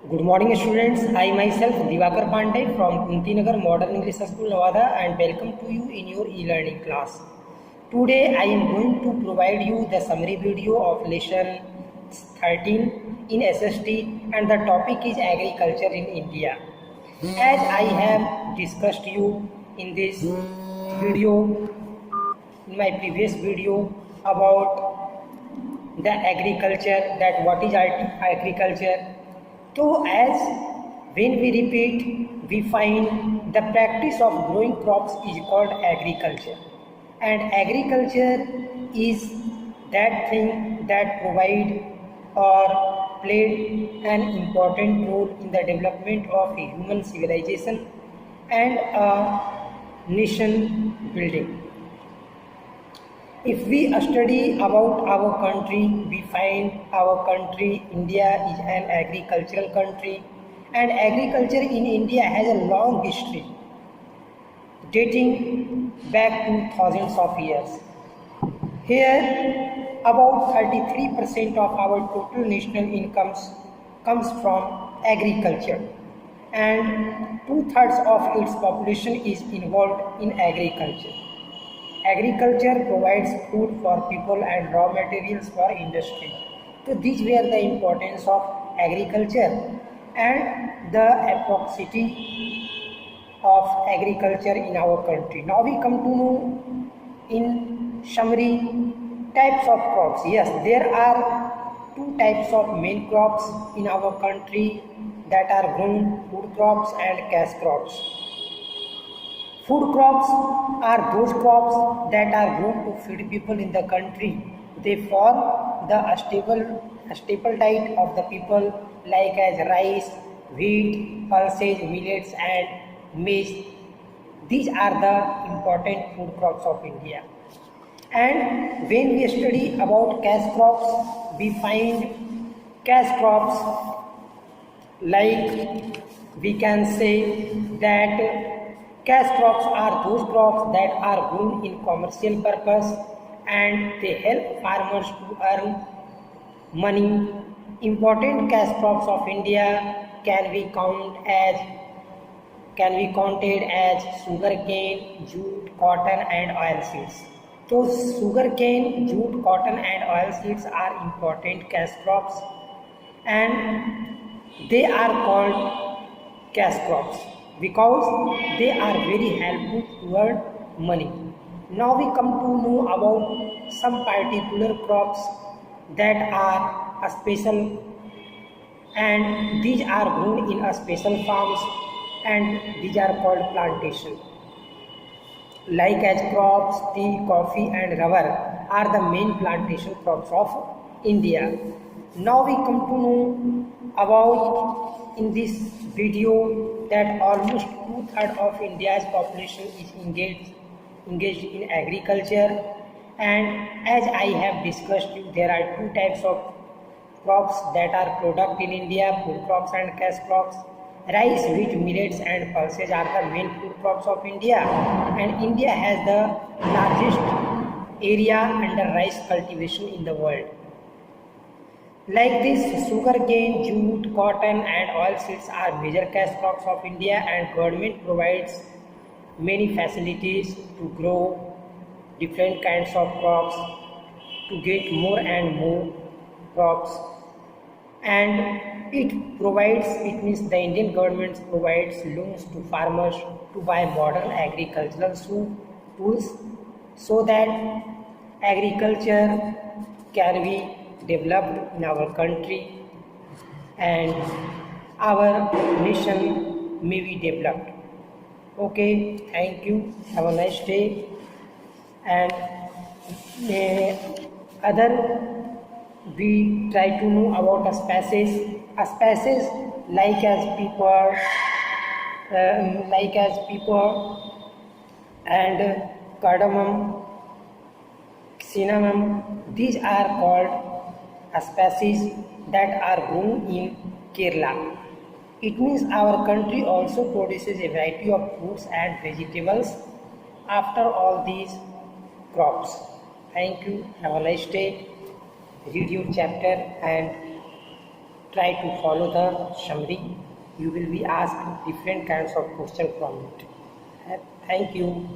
Good morning, students. I myself Divakar Pandey from Kuntinagar Modern English School, Nevada, and welcome to you in your e-learning class. Today, I am going to provide you the summary video of lesson 13 in SST, and the topic is agriculture in India. As I have discussed you in this video, in my previous video about the agriculture, that what is agriculture. So as when we repeat, we find the practice of growing crops is called agriculture, and agriculture is that thing that provide or played an important role in the development of a human civilization and a nation building. If we study about our country, we find our country, India, is an agricultural country, and agriculture in India has a long history dating back to thousands of years. Here, about 33% of our total national incomes comes from agriculture, and two-thirds of its population is involved in agriculture. Agriculture provides food for people and raw materials for industry. So these were the importance of agriculture and the approximity of agriculture in our country. Now we come to know in summary types of crops. Yes, there are two types of main crops in our country that are grown: food crops and cash crops. Food crops are those crops that are grown to feed people in the country. They form the staple diet of the people, like as rice, wheat, pulses, millets, and maize. These are the important food crops of India. And when we study about cash crops, we find cash crops like we can say that cash crops are those crops that are grown in commercial purpose, and they help farmers to earn money. Important cash crops of India can be counted as sugarcane, jute, cotton, and oilseeds. So sugarcane, jute, cotton, and oilseeds are important cash crops, and they are called cash crops because they are very helpful to earn money. Now we come to know about some particular crops that are a special, and these are grown in a special farms, and these are called plantation. Like as crops, tea, coffee, and rubber are the main plantation crops of India. Now we come to know about in this video that almost two-thirds of India's population is engaged in agriculture, and as I have discussed you, there are two types of crops that are product in India: food crops and cash crops. Rice, wheat, millets, and pulses are the main food crops of India, and India has the largest area under rice cultivation in the world. Like this, sugarcane, jute, cotton, and oilseeds are major cash crops of India, and government provides many facilities to grow different kinds of crops to get more and more crops. And it means the Indian government provides loans to farmers to buy modern agricultural tools so that agriculture can be developed in our country and our nation may be developed. Okay, thank you. Have a nice day. And other we try to know about a species like as pepper and cardamom, cinnamon. These are called species that are grown in Kerala. It means our country also produces a variety of fruits and vegetables after all these crops. Thank you. Have a nice day. Read your chapter and try to follow the summary. You will be asked different kinds of questions from it. Thank you.